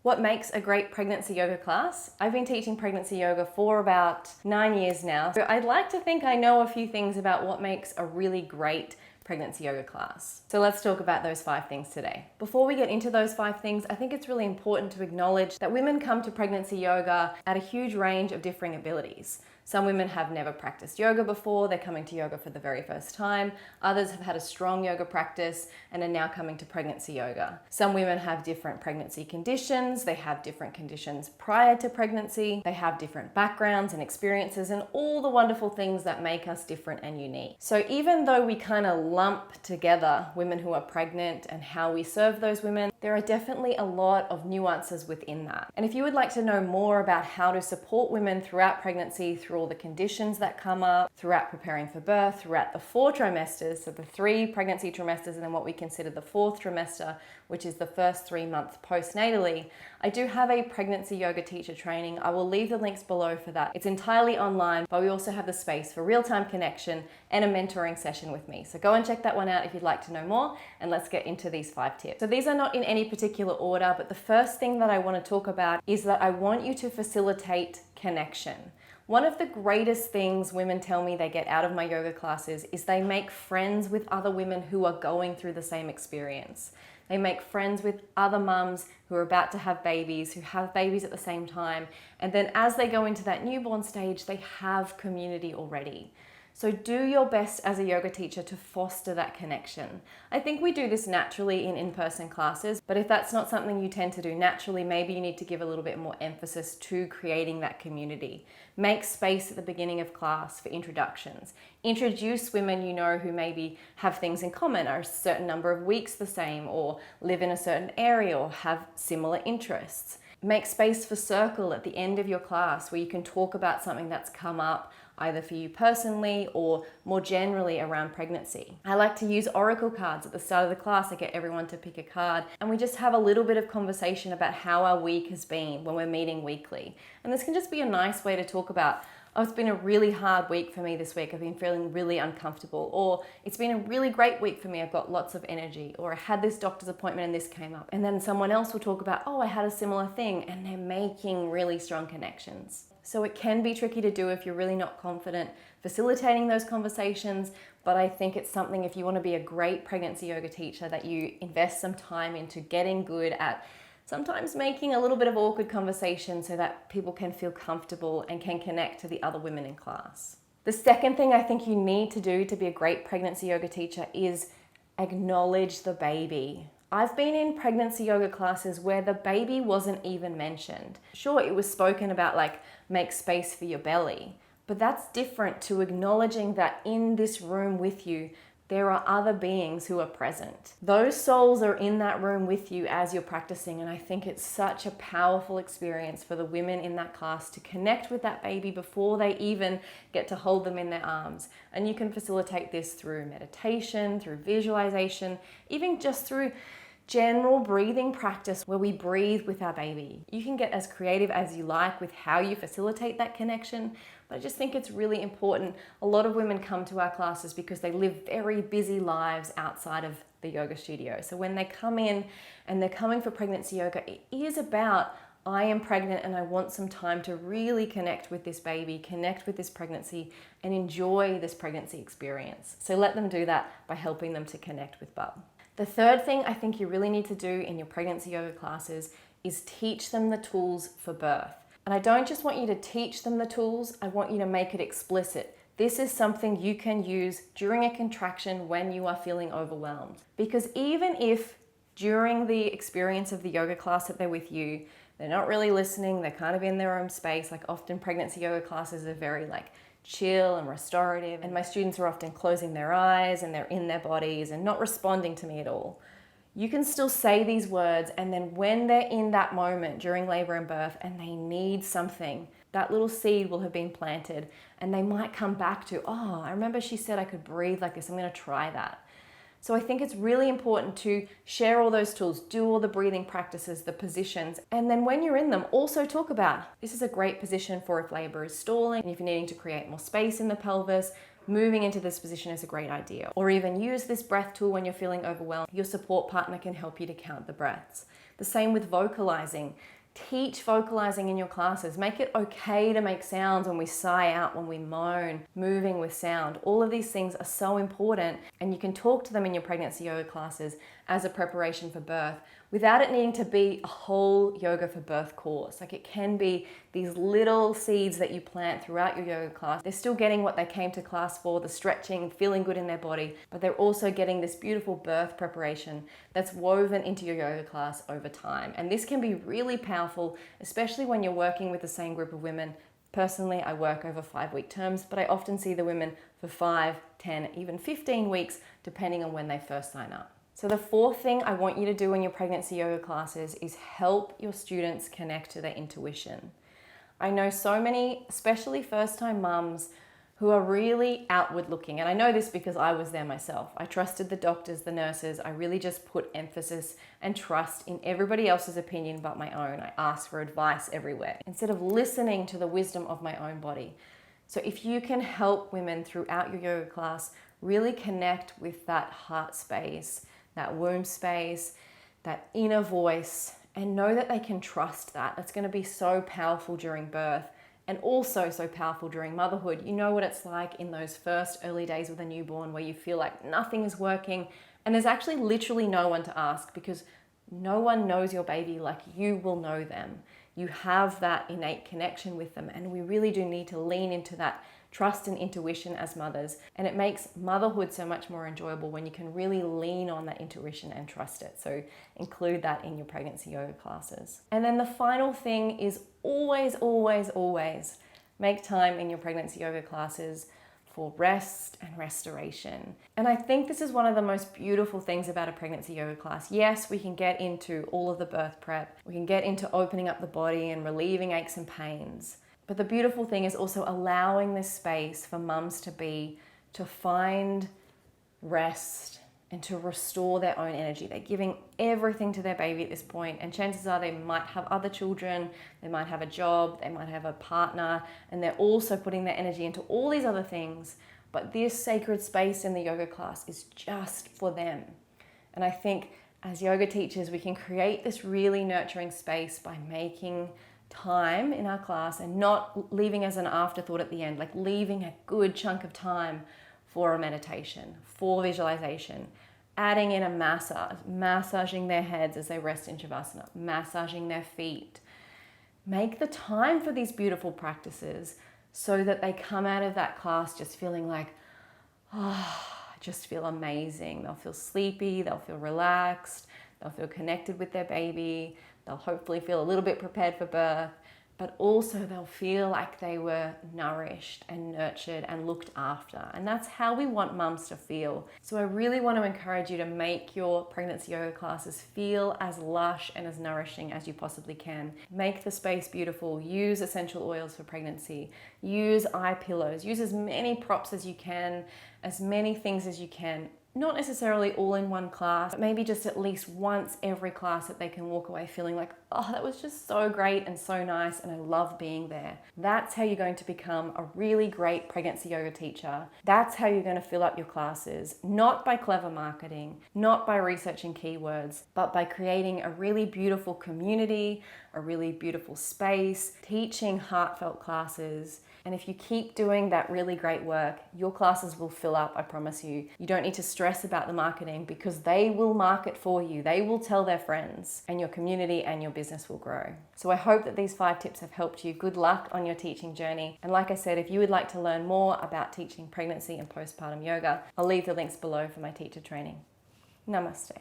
What makes a great pregnancy yoga class? I've been teaching pregnancy yoga for about 9 years now, so I'd like to think I know a few things about what makes a really great pregnancy yoga class. So let's talk about those 5 things today. Before we get into those 5 things, I think it's really important to acknowledge that women come to pregnancy yoga at a huge range of differing abilities. Some women have never practiced yoga before, they're coming to yoga for the very first time. Others have had a strong yoga practice and are now coming to pregnancy yoga. Some women have different pregnancy conditions, they have different conditions prior to pregnancy, they have different backgrounds and experiences and all the wonderful things that make us different and unique. So even though we kind of lump together women who are pregnant and how we serve those women, there are definitely a lot of nuances within that. And if you would like to know more about how to support women throughout pregnancy, through all the conditions that come up, throughout preparing for birth, throughout the 4 trimesters, so the 3 pregnancy trimesters and then what we consider the 4th trimester, which is the first 3 months postnatally, I do have a pregnancy yoga teacher training. I will leave the links below for that. It's entirely online, but we also have the space for real-time connection and a mentoring session with me. So go and check that one out if you'd like to know more, and let's get into these 5 tips. So these are not in any particular order, but the first thing that I want to talk about is that I want you to facilitate connection. One of the greatest things women tell me they get out of my yoga classes is they make friends with other women who are going through the same experience. They make friends with other mums who are about to have babies, who have babies at the same time. And then as they go into that newborn stage, they have community already. So do your best as a yoga teacher to foster that connection. I think we do this naturally in in-person classes, but if that's not something you tend to do naturally, maybe you need to give a little bit more emphasis to creating that community. Make space at the beginning of class for introductions. Introduce women you know who maybe have things in common, are a certain number of weeks the same, or live in a certain area, or have similar interests. Make space for circle at the end of your class where you can talk about something that's come up either for you personally or more generally around pregnancy. I like to use oracle cards at the start of the class. I get everyone to pick a card and we just have a little bit of conversation about how our week has been when we're meeting weekly. And this can just be a nice way to talk about, oh, it's been a really hard week for me this week. I've been feeling really uncomfortable. Or it's been a really great week for me. I've got lots of energy. Or I had this doctor's appointment and this came up. And then someone else will talk about, oh, I had a similar thing. And they're making really strong connections. So it can be tricky to do if you're really not confident facilitating those conversations. But I think it's something, if you want to be a great pregnancy yoga teacher, that you invest some time into getting good at sometimes making a little bit of awkward conversation so that people can feel comfortable and can connect to the other women in class. The second thing I think you need to do to be a great pregnancy yoga teacher is acknowledge the baby. I've been in pregnancy yoga classes where the baby wasn't even mentioned. Sure, it was spoken about like make space for your belly, but that's different to acknowledging that in this room with you, there are other beings who are present. Those souls are in that room with you as you're practicing, and I think it's such a powerful experience for the women in that class to connect with that baby before they even get to hold them in their arms. And you can facilitate this through meditation, through visualization, even just through general breathing practice where we breathe with our baby. You can get as creative as you like with how you facilitate that connection, but I just think it's really important. A lot of women come to our classes because they live very busy lives outside of the yoga studio. So when they come in and they're coming for pregnancy yoga, it is about, I am pregnant and I want some time to really connect with this baby, connect with this pregnancy, and enjoy this pregnancy experience. So let them do that by helping them to connect with Bub. The third thing I think you really need to do in your pregnancy yoga classes is teach them the tools for birth. And I don't just want you to teach them the tools, I want you to make it explicit. This is something you can use during a contraction when you are feeling overwhelmed. Because even if during the experience of the yoga class that they're with you, they're not really listening, they're kind of in their own space, like often pregnancy yoga classes are very like chill and restorative, and my students are often closing their eyes and they're in their bodies and not responding to me at all. You can still say these words, and then when they're in that moment during labor and birth and they need something, that little seed will have been planted and they might come back to, oh, I remember she said I could breathe like this, I'm going to try that. So I think it's really important to share all those tools, do all the breathing practices, the positions, and then when you're in them, also talk about, this is a great position for if labor is stalling, and if you're needing to create more space in the pelvis, moving into this position is a great idea. Or even use this breath tool when you're feeling overwhelmed. Your support partner can help you to count the breaths. The same with vocalizing. Teach vocalizing in your classes. Make it okay to make sounds when we sigh out, when we moan, moving with sound. All of these things are so important, and you can talk to them in your pregnancy yoga classes as a preparation for birth without it needing to be a whole yoga for birth course. Like, it can be these little seeds that you plant throughout your yoga class. They're still getting what they came to class for, the stretching, feeling good in their body, but they're also getting this beautiful birth preparation that's woven into your yoga class over time. And this can be really powerful, especially when you're working with the same group of women. Personally, I work over 5-week terms, but I often see the women for 5, 10, even 15 weeks, depending on when they first sign up. So the fourth thing I want you to do in your pregnancy yoga classes is help your students connect to their intuition. I know so many, especially first-time mums, who are really outward looking. And I know this because I was there myself. I trusted the doctors, the nurses. I really just put emphasis and trust in everybody else's opinion but my own. I asked for advice everywhere instead of listening to the wisdom of my own body. So if you can help women throughout your yoga class really connect with that heart space, that womb space, that inner voice, and know that they can trust that. It's going to be so powerful during birth, and also so powerful during motherhood. You know what it's like in those first early days with a newborn where you feel like nothing is working, and there's actually literally no one to ask because no one knows your baby like you will know them. You have that innate connection with them, and we really do need to lean into that trust and intuition as mothers. And it makes motherhood so much more enjoyable when you can really lean on that intuition and trust it. So include that in your pregnancy yoga classes. And then the final thing is always, always, always make time in your pregnancy yoga classes for rest and restoration. And I think this is one of the most beautiful things about a pregnancy yoga class. Yes, we can get into all of the birth prep. We can get into opening up the body and relieving aches and pains. But the beautiful thing is also allowing this space for mums to find rest and to restore their own energy. They're giving everything to their baby at this point, and chances are they might have other children, they might have a job, they might have a partner, and they're also putting their energy into all these other things. But this sacred space in the yoga class is just for them. And I think as yoga teachers, we can create this really nurturing space by making time in our class and not leaving as an afterthought at the end, like leaving a good chunk of time for a meditation, for visualization, adding in a massage, massaging their heads as they rest in Shavasana, massaging their feet. Make the time for these beautiful practices so that they come out of that class just feeling like, oh, I just feel amazing. They'll feel sleepy, they'll feel relaxed, they'll feel connected with their baby. They'll hopefully feel a little bit prepared for birth, but also they'll feel like they were nourished and nurtured and looked after. And that's how we want mums to feel. So I really want to encourage you to make your pregnancy yoga classes feel as lush and as nourishing as you possibly can. Make the space beautiful. Use essential oils for pregnancy. Use eye pillows. Use as many props as you can, as many things as you can. Not necessarily all in one class, but maybe just at least once every class that they can walk away feeling like, oh, that was just so great and so nice and I love being there. That's how you're going to become a really great pregnancy yoga teacher. That's how you're going to fill up your classes, not by clever marketing, not by researching keywords, but by creating a really beautiful community, a really beautiful space, teaching heartfelt classes. And if you keep doing that really great work, your classes will fill up, I promise you. You don't need to stress about the marketing because they will market for you. They will tell their friends, and your community and your business will grow. So I hope that these 5 tips have helped you. Good luck on your teaching journey. And like I said, if you would like to learn more about teaching pregnancy and postpartum yoga, I'll leave the links below for my teacher training. Namaste.